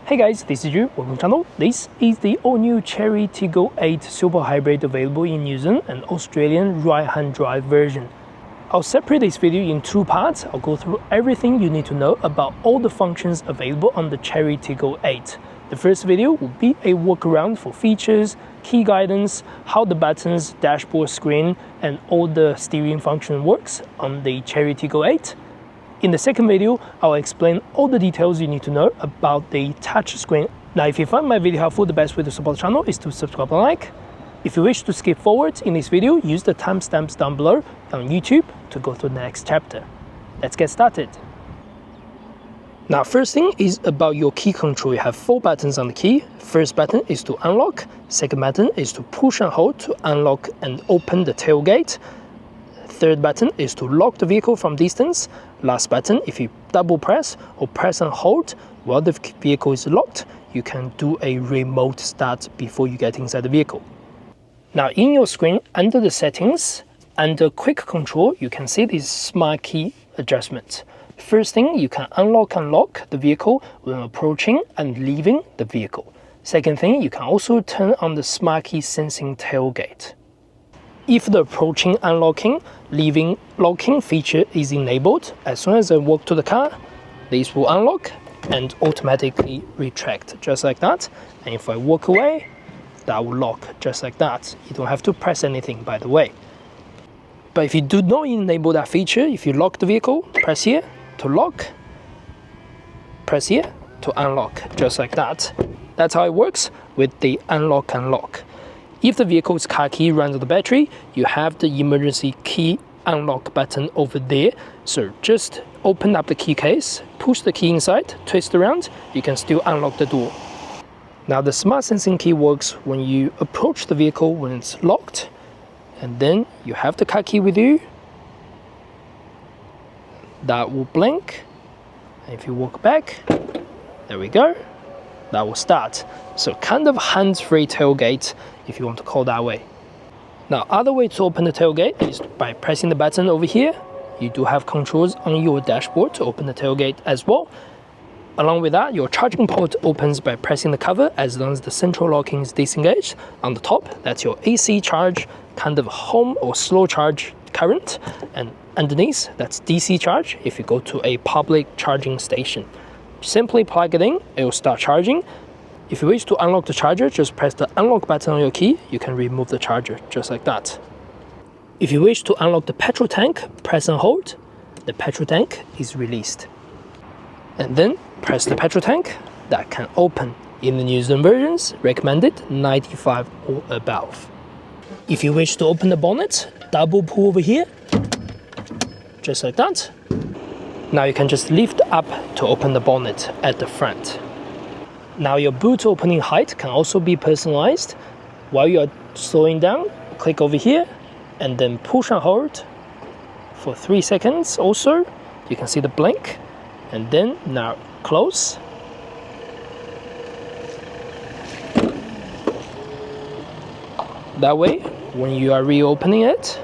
Hey guys, this is Drew, welcome to the channel. This is the all-new Chery Tiggo 8 Super Hybrid available in New Zealand and Australian right-hand drive version. I'll separate this video in two parts. I'll go through everything you need to know about all the functions available on the Chery Tiggo 8. The first video will be a walk around for features, key guidance, how the buttons, dashboard screen and all the steering function works on the Chery Tiggo 8. In the second video, I'll explain all the details you need to know about the touchscreen. Now, if you find my video helpful, the best way to support the channel is to subscribe and like. If you wish to skip forward in this video, use the timestamps down below on YouTube to go to the next chapter. Let's get started. Now, first thing is about your key control. You have 4 buttons on the key. First button is to unlock. Second button is to push and hold to unlock and open the tailgate. Third button is to lock the vehicle from distance. Last button, if you double press or press and hold while the vehicle is locked, you can do a remote start before you get inside the vehicle. Now, in your screen, under the settings, under quick control, you can see this smart key adjustment. First thing, you can unlock and lock the vehicle when approaching and leaving the vehicle. Second thing, you can also turn on the smart key sensing tailgate. If the approaching, unlocking, leaving, locking feature is enabled, as soon as I walk to the car, this will unlock and automatically retract, just like that. And if I walk away, that will lock, just like that. You don't have to press anything, by the way. But if you do not enable that feature, if you lock the vehicle, press here to lock, press here to unlock, just like that. That's how it works with the unlock and lock. If the vehicle's car key runs out of battery, you have the emergency key unlock button over there. So just open up the key case, push the key inside, twist around, you can still unlock the door. Now, the smart sensing key works when you approach the vehicle when it's locked, and then you have the car key with you. That will blink. And if you walk back, there we go. That will start. So kind of hands-free tailgate, if you want to call that way. Now, other way to open the tailgate is by pressing the button over here. You do have controls on your dashboard to open the tailgate as well. Along with that, your charging port opens by pressing the cover as long as the central locking is disengaged. On the top, that's your AC charge, kind of home or slow charge current. And underneath, that's DC charge if you go to a public charging station. Simply plug it in, it will start charging. If you wish to unlock the charger, just press the unlock button on your key. You can remove the charger, just like that. If you wish to unlock the petrol tank, press and hold. The petrol tank is released. And then press the petrol tank, that can open. In the New Zealand versions, recommended 95 or above. If you wish to open the bonnet, double pull over here, just like that. Now you can just lift up to open the bonnet at the front. Now your boot opening height can also be personalized. While you are slowing down, click over here and then push and hold for 3 seconds also. You can see the blink, and then now close. That way, when you are reopening it,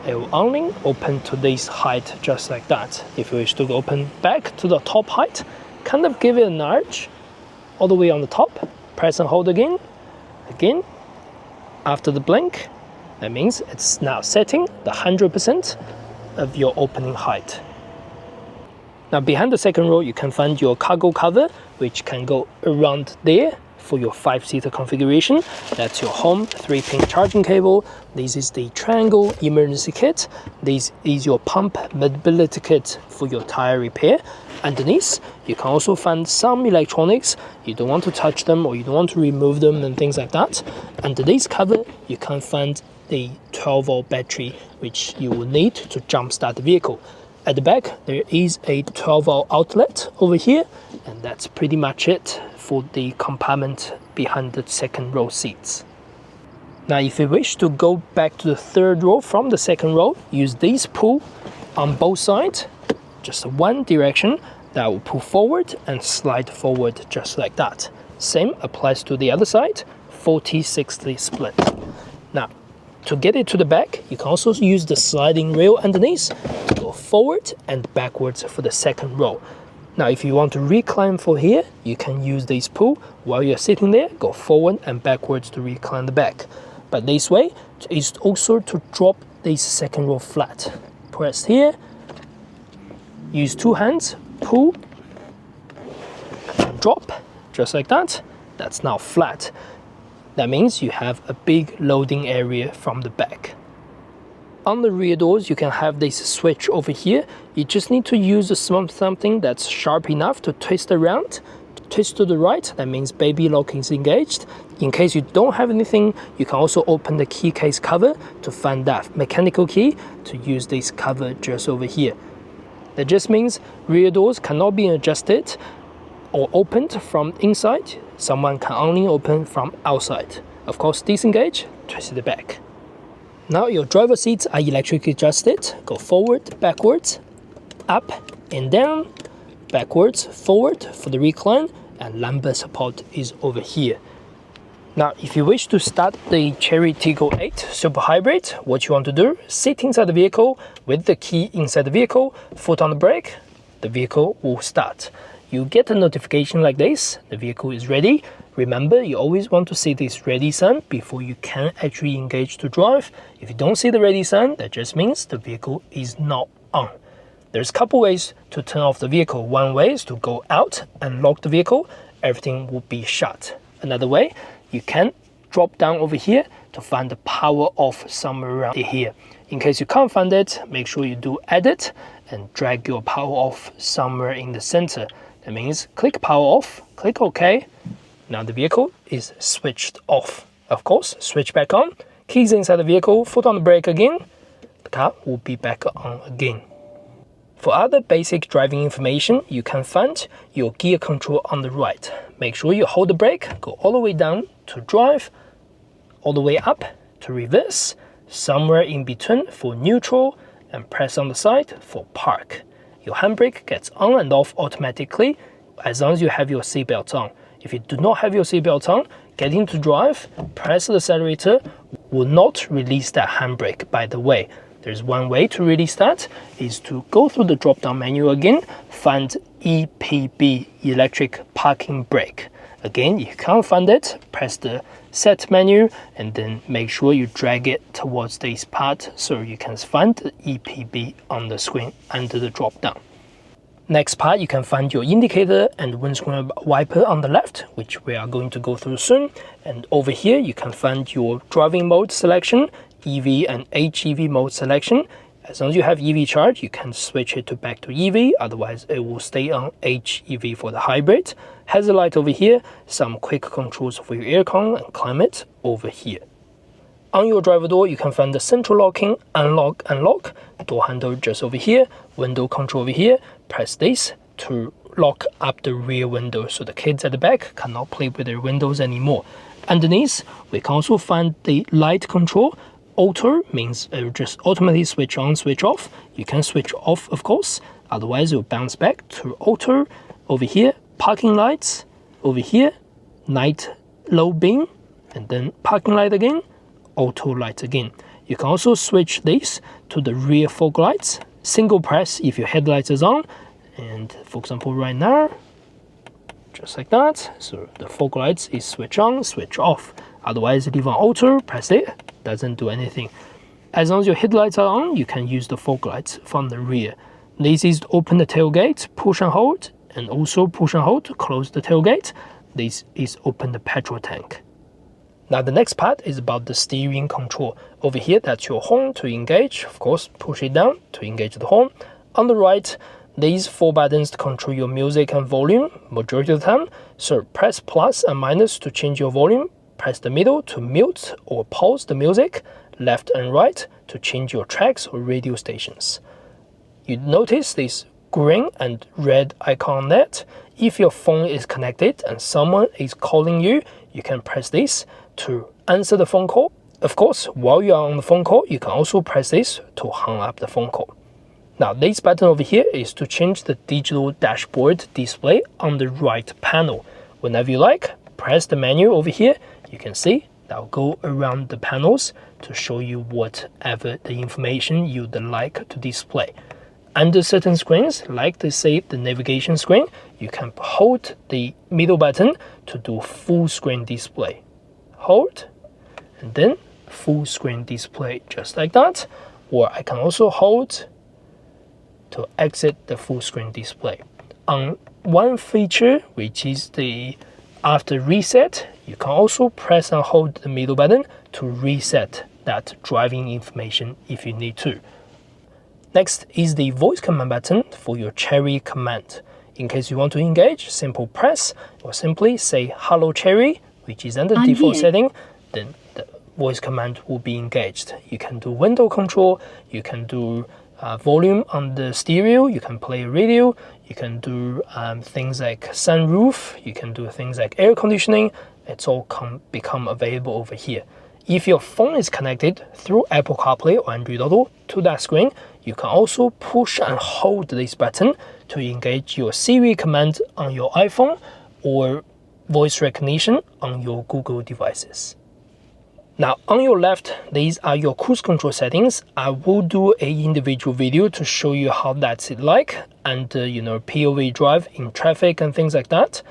it will only open to this height, just like that. If you wish to open back to the top height, kind of give it a nudge all the way on the top, press and hold again. After the blink, that means it's now setting the 100% of your opening height. Now, behind the second row, you can find your cargo cover, which can go around there for your 5-seater configuration. That's your home 3-pin charging cable. This is the triangle emergency kit. This is your pump mobility kit for your tire repair. Underneath, you can also find some electronics. You don't want to touch them or you don't want to remove them and things like that. Under this cover, you can find the 12-volt battery, which you will need to jumpstart the vehicle. At the back, there is a 12-volt outlet over here, and that's pretty much it for the compartment behind the second row seats. Now, if you wish to go back to the third row from the second row, use this pull on both sides, just one direction, that will pull forward and slide forward just like that. Same applies to the other side, 40-60 split. Now, To get it to the back, you can also use the sliding rail underneath to go forward and backwards for the second row. Now if you want to recline for here, you can use this pull. While you're sitting there, go forward and backwards to recline the back. But this way is also to drop this second row flat. Press here, use two hands, pull, and drop, just like that. That's now flat. That means you have a big loading area from the back. On the rear doors, you can have this switch over here. You just need to use something that's sharp enough to twist around. Twist to the right, that means baby lock is engaged. In case you don't have anything, you can also open the key case cover to find that mechanical key to use this cover just over here. That just means rear doors cannot be adjusted or opened from inside. Someone can only open from outside. Of course, disengage, twist it back. Now your driver seats are electrically adjusted. Go forward, backwards, up and down, backwards, forward for the recline, and lumbar support is over here. Now, if you wish to start the Chery Tiggo 8 Super Hybrid, what you want to do, sit inside the vehicle with the key inside the vehicle, foot on the brake, the vehicle will start. You get a notification like this, the vehicle is ready. Remember, you always want to see this ready sign before you can actually engage to drive. If you don't see the ready sign, that just means the vehicle is not on. There's a couple ways to turn off the vehicle. One way is to go out and lock the vehicle. Everything will be shut. Another way, you can drop down over here to find the power off somewhere around here. In case you can't find it, make sure you do edit and drag your power off somewhere in the center. That means click power off, click OK. Now the vehicle is switched off. Of course, switch back on, keys inside the vehicle, foot on the brake again, the car will be back on again. For other basic driving information, you can find your gear control on the right. Make sure you hold the brake, go all the way down to drive, all the way up to reverse, somewhere in between for neutral, and press on the side for park. Your handbrake gets on and off automatically as long as you have your seatbelt on. If you do not have your seatbelt on, getting to drive, press the accelerator will not release that handbrake. By the way, there's one way to release that, is to go through the drop-down menu again, find EPB, electric parking brake. Again, if you can't find it, press the set menu and then make sure you drag it towards this part so you can find the EPB on the screen under the drop-down. Next part, you can find your indicator and windscreen wiper on the left, which we are going to go through soon. And over here, you can find your driving mode selection, EV and HEV mode selection. As long as you have EV charge, you can switch it back to EV, otherwise it will stay on HEV for the hybrid. Hazard light over here, some quick controls for your aircon and climate over here. On your driver door, you can find the central locking, unlock and lock, door handle just over here, window control over here. Press this to lock up the rear window so the kids at the back cannot play with their windows anymore. Underneath, we can also find the light control. Auto means it will just automatically switch on, switch off. You can switch off, of course, otherwise it will bounce back to auto. Over here, parking lights. Over here, night low beam, and then parking light again, auto light again. You can also switch this to the rear fog lights. Single press if your headlights is on, and for example right now, just like that, so the fog lights is switch on, switch off. Otherwise, leave on auto, press it, doesn't do anything. As long as your headlights are on, you can use the fog lights from the rear. This is to open the tailgate, push and hold, and also push and hold to close the tailgate. This is open the petrol tank. Now the next part is about the steering control. Over here, that's your horn to engage. Of course, push it down to engage the horn. On the right, these 4 buttons to control your music and volume, majority of the time. So press plus and minus to change your volume. Press the middle to mute or pause the music. Left and right to change your tracks or radio stations. You notice this green and red icon on that. If your phone is connected and someone is calling you, you can press this to answer the phone call. Of course, while you are on the phone call, you can also press this to hang up the phone call. Now, this button over here is to change the digital dashboard display on the right panel. Whenever you like, press the menu over here. You can see that will go around the panels to show you whatever the information you'd like to display. under certain screens, like say the navigation screen, you can hold the middle button to do full screen display. Hold, and then full screen display, just like that. Or I can also hold to exit the full screen display. On one feature, which is the after reset, you can also press and hold the middle button to reset that driving information if you need to. Next is the voice command button for your Chery command. In case you want to engage, simple press or simply say hello Chery, which is under default setting, then the voice command will be engaged. You can do window control, you can do volume on the stereo, you can play radio, you can do things like sunroof, you can do things like air conditioning. It's all become available over here. If your phone is connected through Apple CarPlay or Android Auto to that screen, you can also push and hold this button to engage your Siri command on your iPhone or voice recognition on your Google devices. Now on your left, these are your cruise control settings. I will do an individual video to show you how that's like and POV drive in traffic and things like that.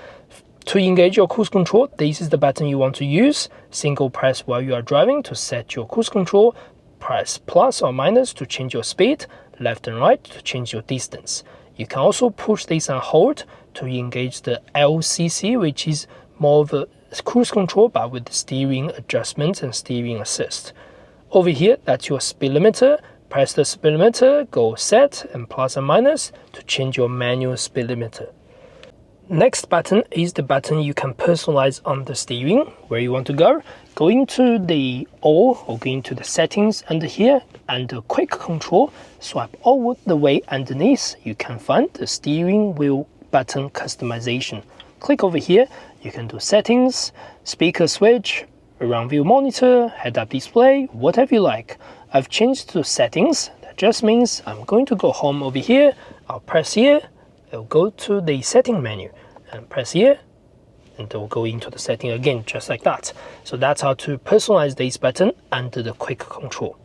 To engage your cruise control, this is the button you want to use. Single press while you are driving to set your cruise control. Press plus or minus to change your speed, left and right to change your distance. You can also push this and hold to engage the LCC, which is more of a cruise control but with steering adjustments and steering assist. Over here, that's your speed limiter. Press the speed limiter, go set and plus and minus to change your manual speed limiter. Next button is the button you can personalize on the steering. Where you want to go, go into the all or go into the settings under here, and the quick control, swipe all the way underneath, you can find the steering wheel button customization. Click over here, you can do settings, speaker switch, around view monitor, head-up display, whatever you like. I've changed to settings. That just means I'm going to go home over here, I'll press here, it'll go to the setting menu and press here and it will go into the setting again, just like that. So that's how to personalize this button under the quick control.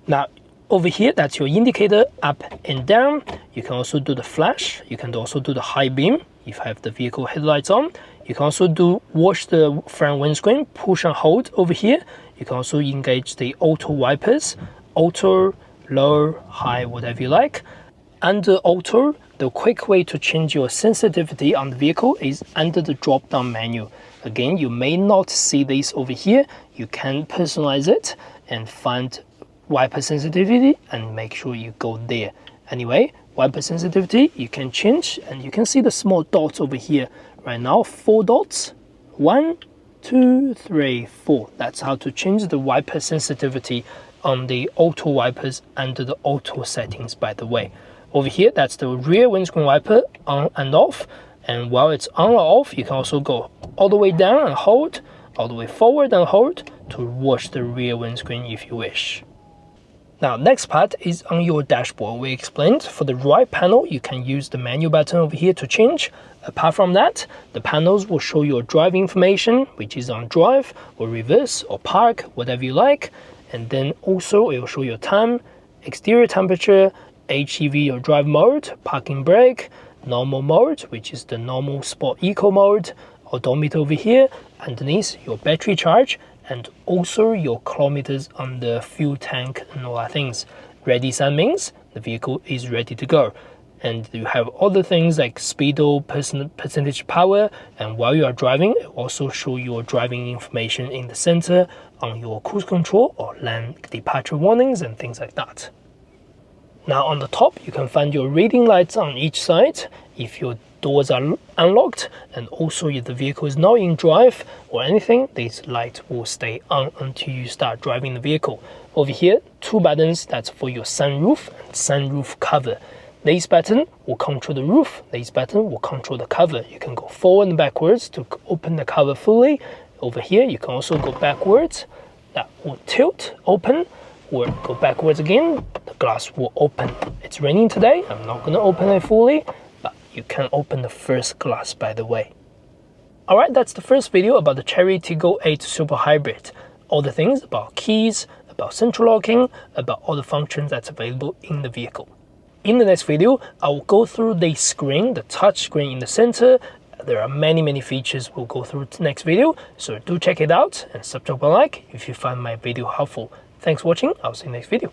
Now over here, that's your indicator up and down. You can also do the flash, you can also do the high beam if you have the vehicle headlights on. You can also do wash the front windscreen, push and hold over here. You can also engage the auto wipers, auto, low, high, whatever you like. Under auto, the quick way to change your sensitivity on the vehicle is under the drop down menu. Again, you may not see this over here. You can personalize it and find wiper sensitivity and make sure you go there. Anyway, wiper sensitivity you can change, and you can see the small dots over here. Right now, 4 dots. 1, 2, 3, 4. That's how to change the wiper sensitivity on the auto wipers under the auto settings, by the way. Over here, that's the rear windscreen wiper on and off. And while it's on or off, you can also go all the way down and hold, all the way forward and hold to wash the rear windscreen if you wish. Now, next part is on your dashboard. We explained for the right panel, you can use the menu button over here to change. Apart from that, the panels will show your drive information, which is on drive or reverse or park, whatever you like. And then also it will show your time, exterior temperature, HEV or drive mode, parking brake, normal mode, which is the normal sport eco mode, odometer over here, underneath your battery charge, and also your kilometers on the fuel tank and all that things. Ready sign means the vehicle is ready to go. And you have other things like speedo, percentage power, and while you are driving, it also show your driving information in the center on your cruise control or lane departure warnings and things like that. Now on the top, you can find your reading lights on each side if your doors are unlocked, and also if the vehicle is not in drive or anything, these lights will stay on until you start driving the vehicle. Over here, 2 buttons, that's for your sunroof and sunroof cover. This button will control the roof, this button will control the cover. You can go forward and backwards to open the cover fully. Over here, you can also go backwards, that will tilt, open, or go backwards again, the glass will open. It's raining today, I'm not going to open it fully, but you can open the first glass, by the way. Alright, that's the first video about the Chery Tiggo 8 Super Hybrid. All the things about keys, about central locking, about all the functions that's available in the vehicle. In the next video, I will go through the screen, the touch screen in the center. There are many features we'll go through the next video, so do check it out and subscribe and like if you find my video helpful. Thanks for watching. I'll see you next video.